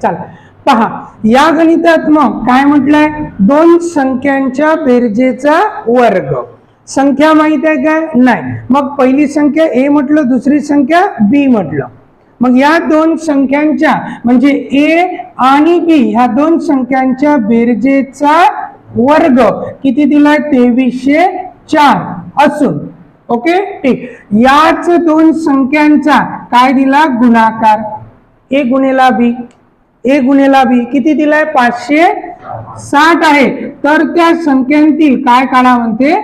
चला पहा, या गणितात मग काय म्हटलंय, दोन संख्यांच्या बेरजेचा वर्ग. संख्या माहित आहे काय, नाही. मग पहिली संख्या ए म्हटलं, दुसरी संख्या बी म्हटलं. मग या दोन संख्यांच्या म्हणजे ए आणि बी ह्या दोन संख्यांच्या बेरजेचा वर्ग किती दिलाय, 2304 असून, ओके ठीक, याच दोन संख्यांचा काय दिला, गुणाकार. ए गुणिला बी, ए गुणिला बी किती दिलाय, 560 आहे. तर त्या संख्यांतील काय काढा म्हणते,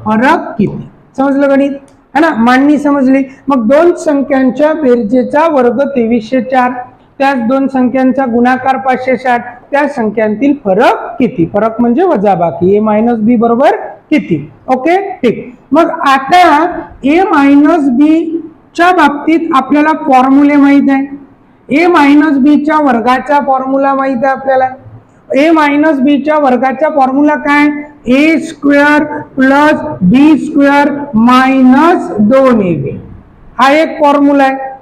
फरक किती. समजलं गणित है ना, मांडणी समजली. मग दोन संख्यांच्या बेरजेचा वर्ग 2304, त्याच दोन संख्यांचा गुणाकार 560, त्या संख्यांतील फरक किती. फरक म्हणजे वजाबाकी, ए मायनस बी बरोबर किती. ओके ठीक. मग आता ए मायनस बी च्या बाबतीत आपल्याला फॉर्म्युले माहित आहे. ए मायनस बी च्या वर्गाचा फॉर्म्युला माहित आहे आपल्याला. ए मायनस बी च्या वर्गाचा फॉर्म्युला काय, ए square plus B square minus 2ab, हा एक फॉर्म्युला आहे.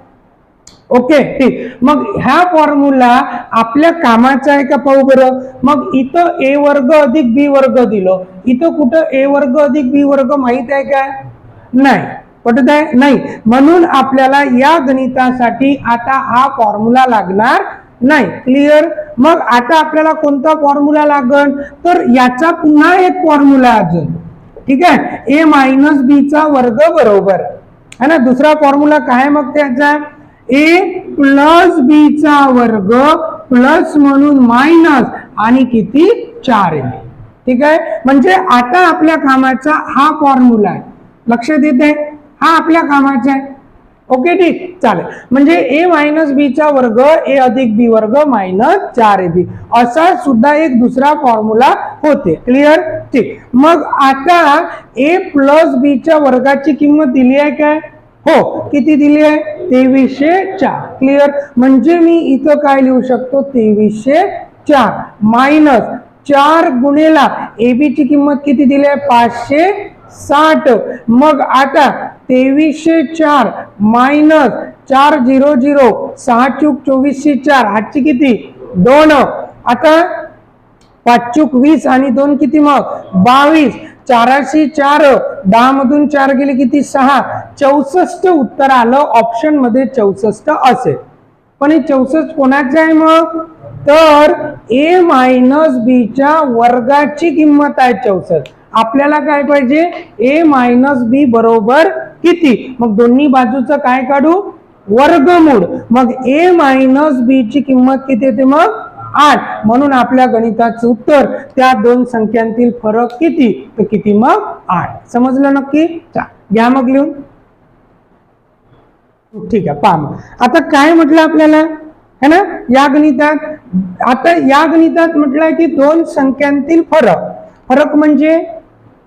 ओके ठीक. मग ह्या फॉर्म्युला आपल्या कामाचा आहे का पाहू बरं. मग इथं ए वर्ग अधिक बी वर्ग दिलं, इथं कुठं ए वर्ग अधिक बी वर्ग माहित आहे काय, नाही. पटत आहे, नाही. म्हणून आपल्याला या गणितासाठी आता हा फॉर्म्युला लागणार नाही. क्लिअर. मग आता आपल्याला कोणता फॉर्म्युला लागल, तर याचा पुन्हा एक फॉर्म्युला अजून, ठीक आहे, ए मायनस बी चा वर्ग बरोबर है ना. दुसरा फॉर्म्युला काय मग त्याचा, ए प्लस बी चा वर्ग प्लस म्हणून मायनस आणि किती 4ab. ठीक आहे. म्हणजे आता आपल्या कामाचा हा फॉर्म्युला आहे. लक्षात येते, हा आपल्या कामाचा आहे. ओके ठीक, चालेल. म्हणजे ए मायनस बी चा वर्ग ए अधिक बी वर्ग मायनस 4ab असा सुद्धा एक दुसरा फॉर्म्युला होते. क्लिअर ठीक. मग आता ए प्लस बी च्या वर्गाची किंमत दिली आहे काय, हो किती दिली आहे, 2304. क्लिअर. म्हणजे मी इथं काय लिहू शकतो, 2304 मायनस 4 गुणेला ए बी ची किंमत किती दिली आहे, 560. मग आता 2304 मायनस 400, 6 चूक 24 4, हातची किती 2. आता 5 चूक 20 आणि 2 किती मग 22, 4 4, 10 मधून 4 गेले किती 6, 64 उत्तर आलं. ऑप्शन मध्ये 64 असेल. पण हे 64 कोणाचं आहे मग, तर ए मायनस बी च्या वर्गाची किंमत आहे 64. आपल्याला काय पाहिजे, ए मायनस बी बरोबर किती. मग दोन्ही बाजूचं काय काढू, वर्गमूळ. मग ए मायनस बी ची किंमत किती येते मग 8. म्हणून आपल्या गणिताचं उत्तर त्या दोन संख्यांतील फरक किती, तर किती मग 8. समजलं नक्की. घ्या मग लिहून. ठीक आहे. पहा मग आता काय म्हटलं आपल्याला है ना या गणितात. आता या गणितात म्हटलंय की दोन संख्यांतील फरक, फरक म्हणजे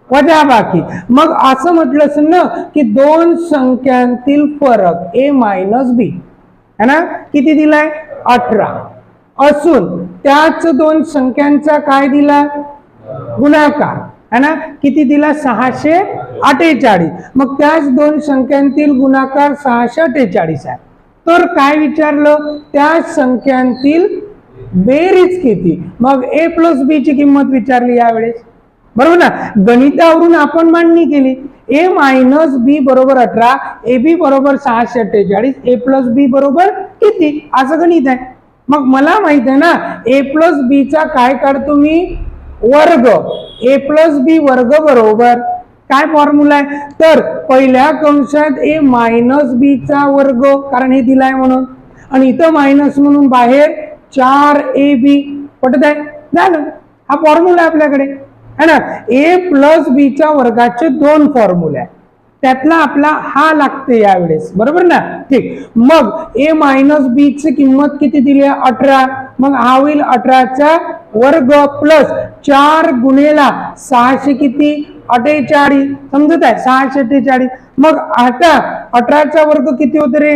वजाबाकी. मग असं म्हटलं असेल ना की दोन संख्यांतील फरक ए मायनस बी है ना किती दिलाय 18 असून त्याच दोन संख्यांचा काय दिला, गुणाकार है ना किती दिला 648. मग त्याच दोन संख्यांतील गुणाकार 648 आहे. तर काय विचारलं, त्या संख्यांतील बेरीज किती. मग ए प्लस बी ची किंमत विचारली यावेळेस, बरोबर ना. गणितावरून आपण मांडणी केली. ए मायनस बी बरोबर 18, ए बी बरोबर 648, ए प्लस बी बरोबर किती, असं गणित आहे. मग मला माहित आहे ना ए प्लस बी चा काय काढतो मी, वर्ग. ए प्लस बी वर्ग बरोबर काय फॉर्म्युला आहे, तर पहिल्या कंसात ए मायनस बी चा वर्ग, कारण हे दिलाय म्हणून, आणि इथं मायनस म्हणून बाहेर 4ab. पटत आहे, झालं. हा फॉर्म्युला आपल्याकडे है ना. ए प्लस बी च्या वर्गाचे दोन फॉर्म्युले आहे, त्यातला आपला हा लागते यावेळेस, बरोबर ना. ठीक. मग ए मायनस बी ची किंमत किती दिली आहे 18. मग हा होईल 18 चा वर्ग प्लस 4 गुणेला 600 किती 48. समजत आहे 648. मग आता 18 चा वर्ग किती होत रे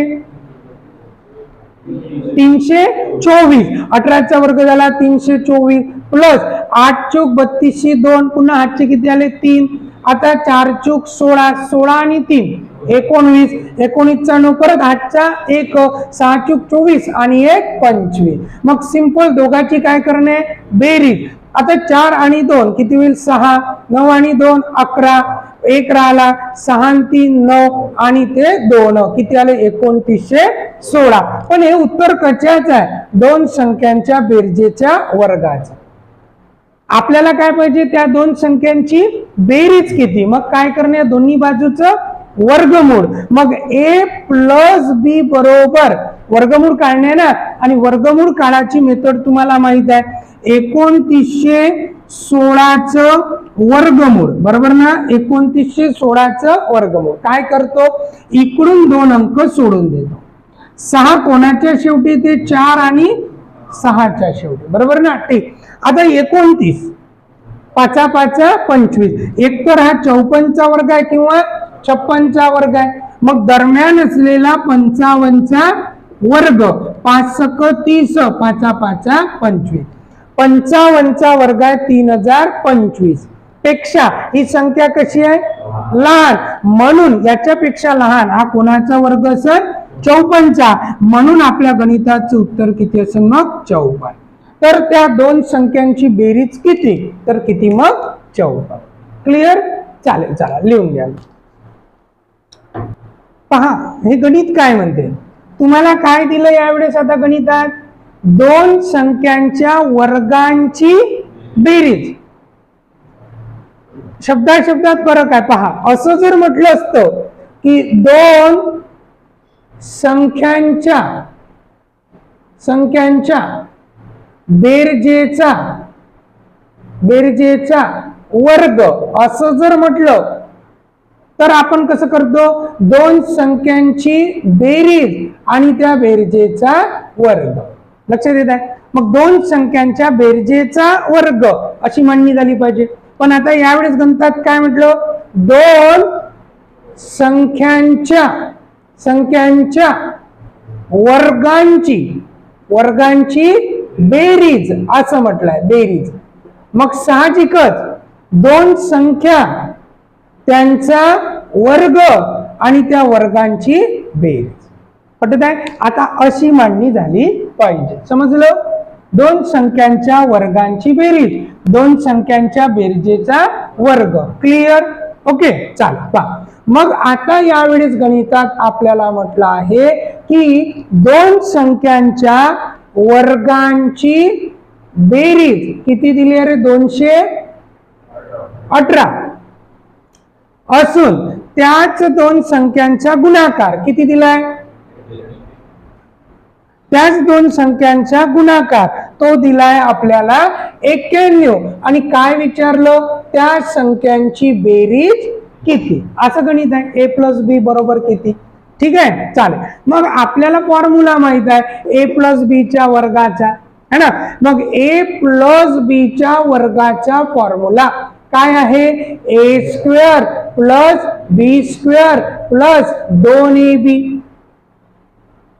324. 18 चा वर्ग झाला 324 प्लस 8 चूक 32, 2 पुन्हा 8 चे किती आले 3. आता 4 चूक 16, 16 आणि 3 19, 19चा 9 परत 8चा 1, 6 चूक 24 आणि 1 25. मग सिंपल दोघांची काय करणे, बेरीज. आता 4 आणि 2 किती होईल, 6, 9 आणि 2 11, 1 राहिला, 6 आणि 3 9 आणि ते 2 किती आले, 2916. पण हे उत्तर कशाचं आहे, दोन संख्यांच्या बेरजेच्या वर्गाचं. आपल्याला काय पाहिजे, त्या दोन संख्यांची बेरीज किती. मग काय करणे, दोन्ही बाजूचं वर्गमूळ. मग a प्लस बी बरोबर वर्गमूळ काढणे ना, आणि वर्गमूळ काढायची मेथड तुम्हाला माहित आहे, 2916चं वर्गमूळ, बरोबर ना, 2916चं वर्गमूळ. काय करतो, इकडून 2 अंक सोडून देतो. 6 कोणाच्या शेवटी, ते 4 आणि 6च्या शेवटी, बरोबर ना. ठीक. आता 29 5 5 25, एक तर हा 54चा वर्ग आहे किंवा 56चा वर्ग आहे. मग दरम्यान असलेला 55चा वर्ग, 5 30, 5 5 25, 55चा वर्ग आहे 3025. पेक्षा ही संख्या कशी आहे, लहान, म्हणून याच्यापेक्षा लहान हा कोणाचा वर्ग असेल, 54चा. म्हणून आपल्या गणिताचं उत्तर किती असेल, मग 54. तर त्या दोन संख्यांची बेरीज किती, तर किती, मग 54. क्लिअर. चालेल, चला लिहून घ्या. पहा हे गणित काय म्हणते, तुम्हाला काय दिलं यावेळेस. आता गणितात दोन संख्यांच्या वर्गांची बेरीज, शब्दाशब्दात फरक आहे. पहा, असं जर म्हटलं असतं की दोन संख्यांच्या बेरजेचा वर्ग असं जर म्हटलं तर आपण कसं करतो, दोन संख्यांची बेरीज आणि त्या बेरजेचा वर्ग. लक्षात येत आहे. मग दोन संख्यांच्या बेरजेचा वर्ग अशी म्हणणी झाली पाहिजे. पण आता यावेळेस गणितात काय म्हटलं, दोन संख्यांच्या वर्गांची बेरीज असं म्हटलंय, बेरीज. मग साहजिकच दोन संख्या, त्यांचा वर्ग आणि त्या वर्गांची बेरीज. पटत आहे. आता अशी मांडणी झाली पाहिजे, समजलं. दोन संख्यांच्या वर्गांची बेरीज, दोन संख्यांच्या बेरजेचा वर्ग. क्लिअर. ओके. चला पहा, मग आता यावेळेस गणितात आपल्याला म्हटलं आहे की दोन संख्यांच्या वर्गांची बेरीज किती दिली आहे रे, 218 असून त्याच दोन संख्यांचा गुणाकार किती दिलाय, त्याच दोन संख्यांचा गुणाकार तो दिलाय आपल्याला 91. आणि काय विचारलं, त्या संख्यांची बेरीज किती. असं गणित आहे. a प्लस बी बरोबर किती. ठीक आहे. चालेल. मग आपल्याला फॉर्म्युला माहित आहे a प्लस बी च्या वर्गाचा, है ना. मग a प्लस बी च्या वर्गाचा फॉर्म्युला काय आहे, a square plus B square plus 2ab.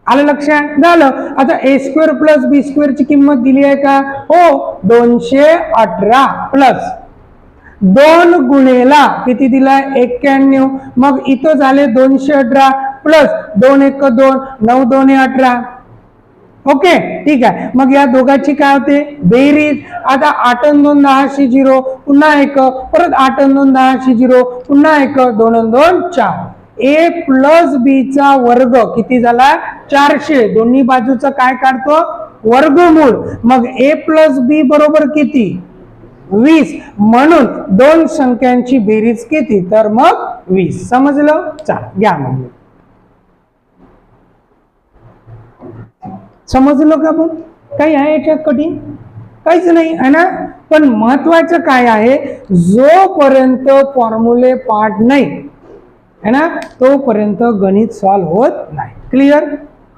आलं लक्षात. झालं. आता a square plus B square ची किंमत दिली आहे का, हो, 218 प्लस 2 गुणेला किती दिलाय, 91. मग इथं झाले 218 प्लस 2 1 2, 9 2 18. ओके. ठीक आहे. मग या दोघांची काय होते, बेरीज. आता 8 आणि 2 10 0, पुन्हा 1, परत 8 आणि 2 10 0, पुन्हा 1, 2 आणि 2 4. a प्लस बी चा वर्ग किती झाला, 400. दोन्ही बाजूचं काय काढतो, वर्गमूळ. मग a प्लस बी बरोबर किती, 20. म्हणून दोन संख्यांची बेरीज किती, तर मग 20. समजलं. चला घ्या. मग समजलं का. पण काही आहे याच्यात कठीण, काहीच नाही आहे ना. पण महत्वाचं काय आहे, जोपर्यंत फॉर्म्युले पाठ नाही है ना, तोपर्यंत गणित सॉल्व होत नाही. क्लिअर.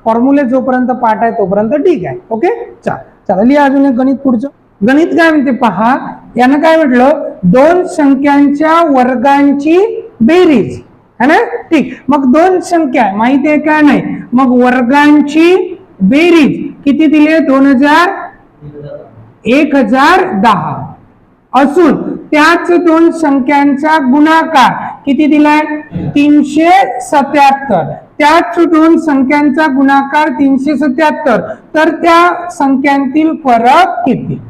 फॉर्म्युले जोपर्यंत पाठ आहे तोपर्यंत ठीक आहे. ओके. चला लिहा अजून एक गणित. पुढचं गणित काय म्हणते पहा, यानं काय म्हटलं, दोन संख्यांच्या वर्गांची बेरीज, है ना. ठीक. मग दोन संख्या माहिती आहे का, नाही. मग वर्गांची बेरीज किती दिली आहे, 1010 असून त्याच दोन संख्यांचा गुणाकार किती दिलाय 377. त्याच दोन संख्यांचा गुणाकार 377, तर त्या संख्यांतील फरक किती,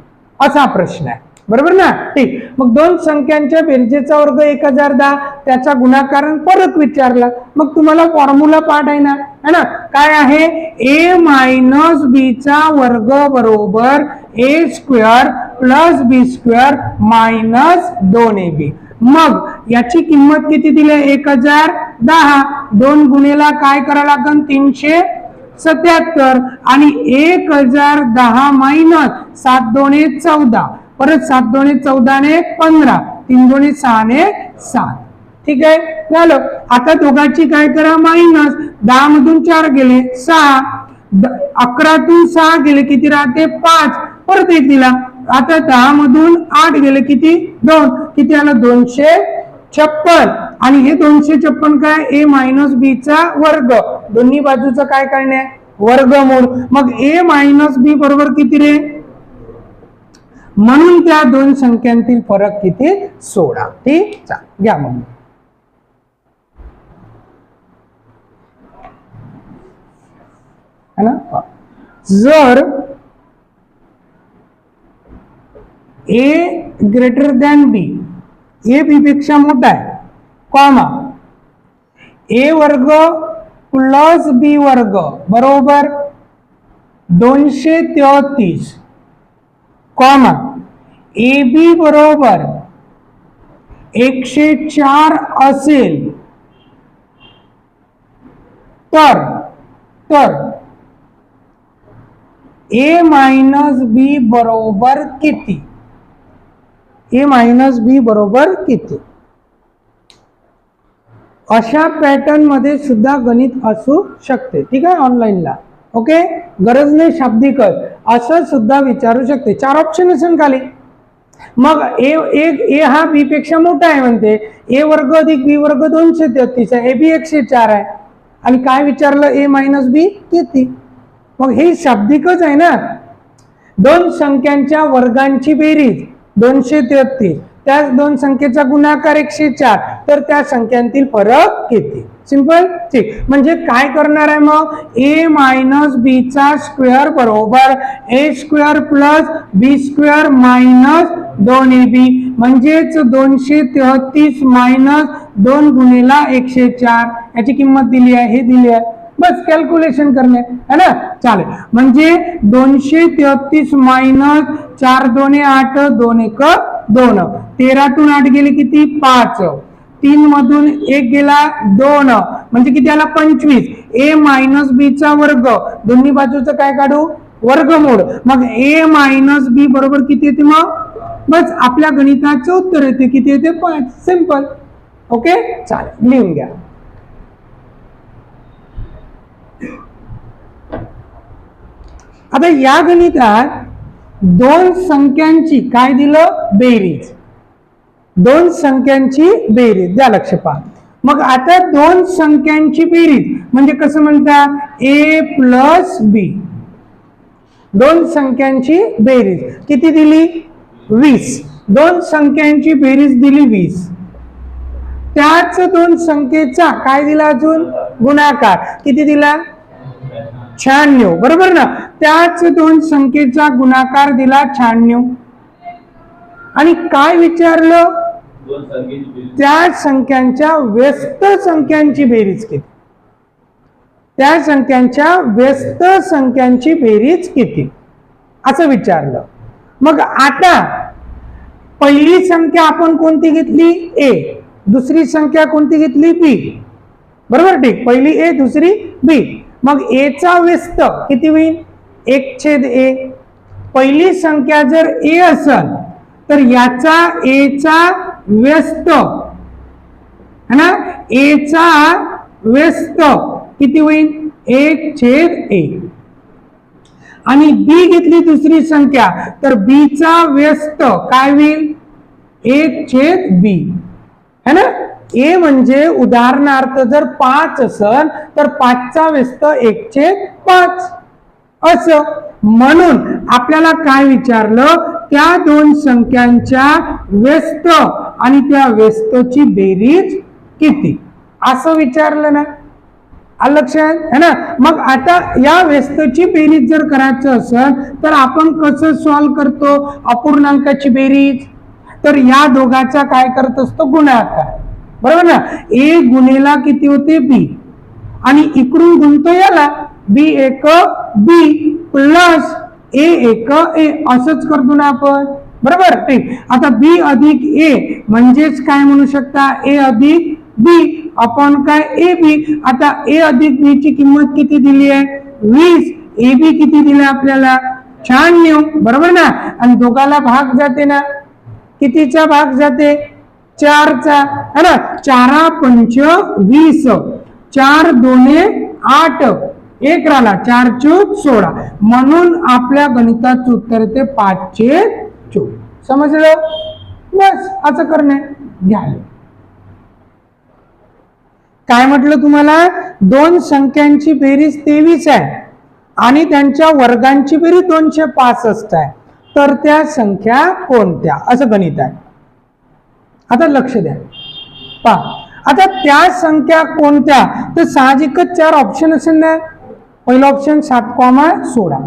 असा प्रश्न आहे. बरोबर ना. ठीक. मग दोन संख्यांच्या बेरजेचा वर्ग 1010, त्याचा गुणाकार फरक विचारला. मग तुम्हाला फॉर्म्युला पाठ आहे ना, है ना. काय आहे, a मायनस बी चा वर्ग बरोबर a square plus B square minus 2ab. मग याची किंमत किती दिली, 1010. 2 गुणेला काय करावं लागेल, 377. आणि 1010 मायनस 7 2 14, परत 7 2 14 ने 15, 3 2 6 ने 7. ठीक आहे, झालं. आता दोघांची काय करा, मायनस. 10 मधून 4 गेले 6, 11 तून 6 गेले किती राहते 5, परत 1 दिला. आता 10 मधून 8 गेले किती 2, किती आलं 256. आणि हे 256 काय, a मायनस बी चा वर्ग, दोन्ही बाजूचं काय करणे, वर्गमूळ. मग a मायनस बी बरोबर किती रे, म्हणून त्या दोन संख्यांतील फरक किती, 16. ठीक, चाल घ्या मग. है ना. जर a greater than b, a b पेक्षा मोठा आहे, कॉमा a वर्ग प्लस b वर्ग बरोबर 233, कॉमा ab बरोबर 104 असेल तर a मायनस बी बरोबर किती, a मायनस बी बरोबर किती. अशा पॅटर्न मध्ये सुद्धा गणित असू शकते. ठीक आहे, ऑनलाईनला. ओके, गरज नाही शाब्दिक, असं सुद्धा विचारू शकते. 4 ऑप्शन असेल खाली. मग ए हा बी पेक्षा मोठा आहे म्हणते, ए वर्ग अधिक बी वर्ग 233 आहे, ए बी 104 आहे. आणि काय विचारलं, ए मायनस बी किती. मग हे शाब्दिकच आहे ना. दोन संख्यांच्या वर्गांची बेरीज 233, त्या दोन संख्येचा गुणाकार 104, तर त्या संख्यांतील फरक किती. सिंपल. ठीक. म्हणजे काय करणार आहे मग, a मायनस बी चा स्क्वेअर बरोबर a square plus B square minus 2ab, म्हणजेच 233 मायनस 2 गुणिला 104, याची किंमत दिली आहे, हे दिली आहे. बस कॅल्क्युलेशन करणे, है ना. चालेल. म्हणजे 233 मायनस 4 2 8, 2 1 2, 13 तून 8 गेले किती 5, 3 मधून 1 गेला 2, म्हणजे किती आला 25. a मायनस बी चा वर्ग, दोन्ही बाजूचं काय काढू, वर्गमूळ. मग a मायनस बी बरोबर किती येते, मग बस आपल्या गणिताचं उत्तर येते, किती येते 5. सिंपल. ओके, चालेल, लिहून घ्या. आता या गणितात दोन संख्यांची काय दिलं, बेरीज. दोन संख्यांची बेरीज, द्या लक्ष पहा. मग आता दोन संख्यांची बेरीज म्हणजे कसं म्हणतात, a प्लस बी. दोन संख्यांची बेरीज किती दिली, 20. दोन संख्यांची बेरीज दिली 20. त्याच दोन संख्येचा काय दिला, अजून गुणाकार किती दिला, 96. बरोबर ना. त्याच दोन संख्येचा गुणाकार दिला 96. आणि काय विचारलं, त्या संख्यांच्या व्यस्त संख्यांची बेरीज किती. त्या संख्यांच्या व्यस्त संख्यांची बेरीज किती असं विचारलं. मग आता पहिली संख्या आपण कोणती घेतली, a. दुसरी संख्या कोणती घेतली, b. बरोबर. ठीक. पहिली a, दुसरी b. मग a चा व्यस्त किती होईल, 1/a. पहिली संख्या जर a असेल तर याचा a चा व्यस्त, है ना, a चा व्यस्त किती होईल, 1/a. आणि b घेतली दुसरी संख्या तर b चा व्यस्त काय होईल, 1/b. है ना. a म्हणजे उदाहरणार्थ जर 5 असेल तर 5 चा व्यस्त 1/5 असं. म्हणून आपल्याला काय विचारलं, त्या दोन संख्यांच्या व्यस्त आणि त्या व्यस्तची बेरीज किती असं विचारलं ना, लक्षात है ना. मग आता या व्यस्तची बेरीज जर करायचं असेल तर आपण कसं सॉल्व करतो अपूर्णांकाची बेरीज, तर या दोघाचा काय करत असतो गुणाकार, बरोबर ना. ए गुणेला किती होते बी, आणि इकडून गुणतो याला बी एक बी प्लस ए एक ए, असंच करतो ना आपण, बरोबर. ठीक, आता बी अधिक ए म्हणजेच काय म्हणू शकता ए अधिक बी आपण काय ए बी. आता ए अधिक बी ची किंमत किती दिली आहे 20, ए बी किती दिले आपल्याला 96, बरोबर ना. आणि दोघाला भाग जाते ना, कितीचा भाग जाते 4चा, है ना. 4 पंच 20, 4 दोने 8, एक राहिला 4 चूक 16, म्हणून आपल्या गणिताचं उत्तर ते 5/24. समजलं. बस असं करणे घ्या. काय म्हटलं तुम्हाला, दोन संख्यांची बेरीज 23 आहे आणि त्यांच्या वर्गांची बेरीज 265 आहे, तर त्या संख्या कोणत्या, असं गणित आहे. आता लक्ष द्या पहा. आता त्या संख्या कोणत्या, तर साहजिकच 4 ऑप्शन असेल ना. पहिला ऑप्शन 7,16,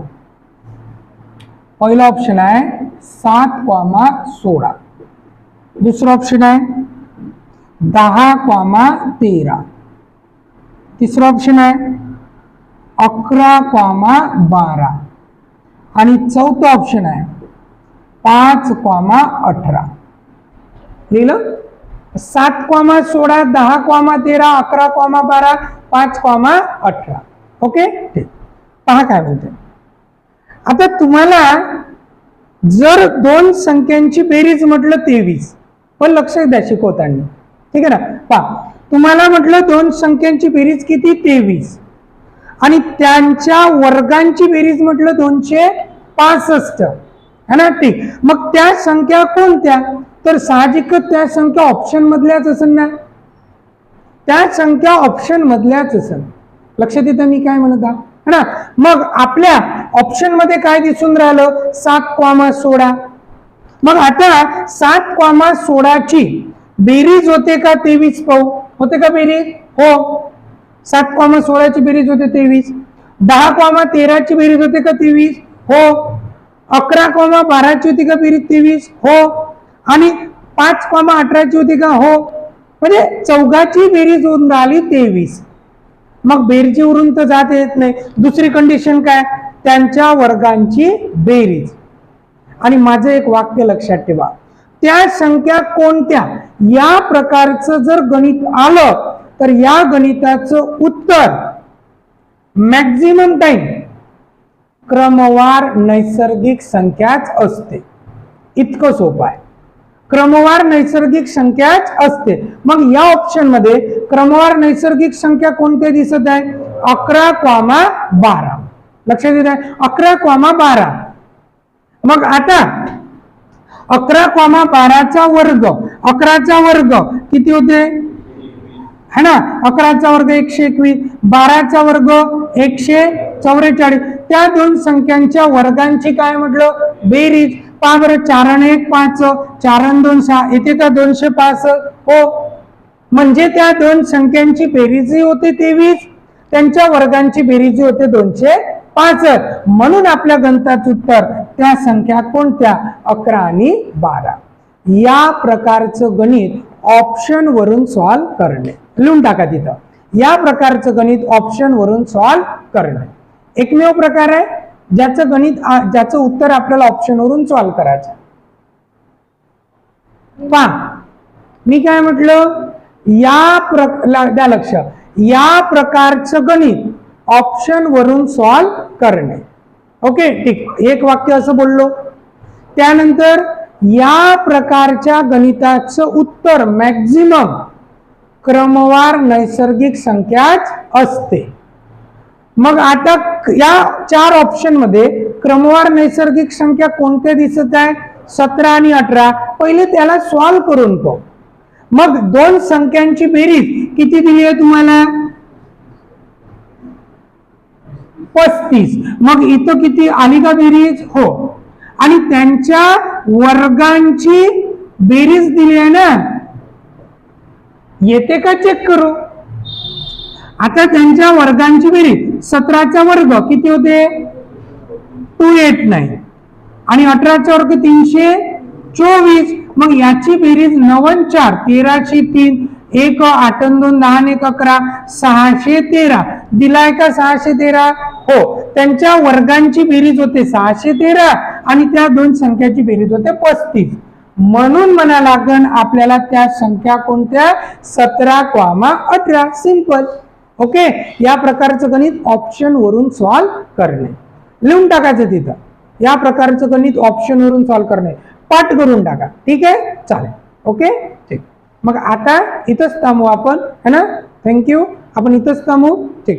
पहिला ऑप्शन आहे 7,16. दुसरा ऑप्शन आहे 10,13. तिसरा ऑप्शन आहे 11,12. आणि चौथा ऑप्शन आहे 5,18. लिहिलं. 7,16, 10,13, 11,12, 5,18. ओके. ठीक, पहा काय म्हणते. आता तुम्हाला जर दोन संख्यांची बेरीज म्हटलं 23, पण लक्ष द्या शिकवताना, ठीक आहे ना. पहा, तुम्हाला म्हटलं दोन संख्यांची बेरीज किती 23 आणि त्यांच्या वर्गांची बेरीज म्हटलं 265, है ना. ठीक, मग त्या संख्या कोणत्या, तर साहजिकच त्या संख्या ऑप्शन मधल्याच असेल ना, त्या संख्या ऑप्शन मधल्याच असेल. लक्षात येतं मी काय म्हणत आहे ना. मग आपल्या ऑप्शन मध्ये काय दिसून राहिलं 7,16. मग आता 7,16 ची बेरीज होते का 23, पाहू होते का बेरीज, हो. 7,16 ची बेरीज होते 23. 10,13 ची बेरीज होते का 23, हो. 11,12 ची होती का बेरीज 23, हो. आणि 5,18 ची होती का, हो. म्हणजे चौघाची बेरीज होऊन राहिली 23. मग बेरजेवरून तर जात येत नाही. दुसरी कंडिशन काय, त्यांच्या वर्गांची बेरीज. आणि माझं एक वाक्य लक्षात ठेवा, त्या संख्या कोणत्या या प्रकारचं जर गणित आलं तर या गणिताचं उत्तर मॅक्झिमम टाइम क्रमवार नैसर्गिक संख्याच असते. इतकं सोपं आहे, क्रमवार नैसर्गिक संख्याच असते. मग या ऑप्शन मध्ये क्रमवार नैसर्गिक संख्या कोणत्या दिसत आहे 11,12. लक्षात येत आहे 11,12. मग आता 11,12चा वर्ग, 11चा वर्ग किती होते, है ना. 11चा वर्ग 121, 12चा वर्ग 144. त्या दोन संख्यांच्या वर्गांची काय म्हटलं बेरीज. पहा बरं, 4 आणि 1 5, 4 आणि 2 6, येते का 205, हो. म्हणजे त्या दोन संख्यांची बेरीजही होते 23, त्यांच्या वर्गांची बेरीज होते 205. म्हणून आपल्या गणिताचं उत्तर त्या संख्या कोणत्या 11 आणि 12. या प्रकारचं गणित ऑप्शन वरून सॉल्व करणे. लिहून टाका तिथं, या प्रकारचं गणित ऑप्शन वरून सॉल्व करणे एकमेव प्रकार आहे ज्याचं गणित, ज्याचं उत्तर आपल्याला ऑप्शन वरून सॉल्व करायचं. पहा मी काय म्हटलं, द्या लक्ष, या प्रकारचं गणित ऑप्शन वरून सॉल्व करणे. ओके ठीक, एक वाक्य असं बोललो. त्यानंतर या प्रकारच्या गणिताचं उत्तर मॅक्झिमम क्रमवार नैसर्गिक संख्याच असते. मग आता या 4 ऑप्शन मध्ये क्रमवार नैसर्गिक संख्या कोणत्या दिसत आहे 17 आणि 18. पहिले त्याला सॉल्व करून पाहू. मग दोन संख्यांची बेरीज किती दिली आहे तुम्हाला 35. मग इथं किती आली का बेरीज, हो. आणि त्यांच्या वर्गांची बेरीज दिली आहे ना, येते का चेक करू. आता त्यांच्या वर्गांची बेरीज 17चा वर्ग किती होते 289 आणि 18चा वर्ग 324. मग याची बेरीज 9 4 13ची 3 1 8 2 10 1 11 613 दिलाय का 613. हो, त्यांच्या वर्गांची बेरीज होते 613 आणि त्या दोन संख्याची बेरीज होते 35. म्हणून म्हणा लागण आपल्याला त्या संख्या कोणत्या 17,18. सिंपल. ओके, या प्रकारचं गणित ऑप्शन वरून सॉल्व्ह करणे. लिहून टाकायचं तिथं, या प्रकारचं गणित ऑप्शन वरून सॉल्व्ह करणे. पाठ करून टाका. ठीक आहे, चालेल. ओके, ठीक. मग आता इथंच थांबू आपण, है ना. थँक्यू. आपण इथंच थांबू. ठीक.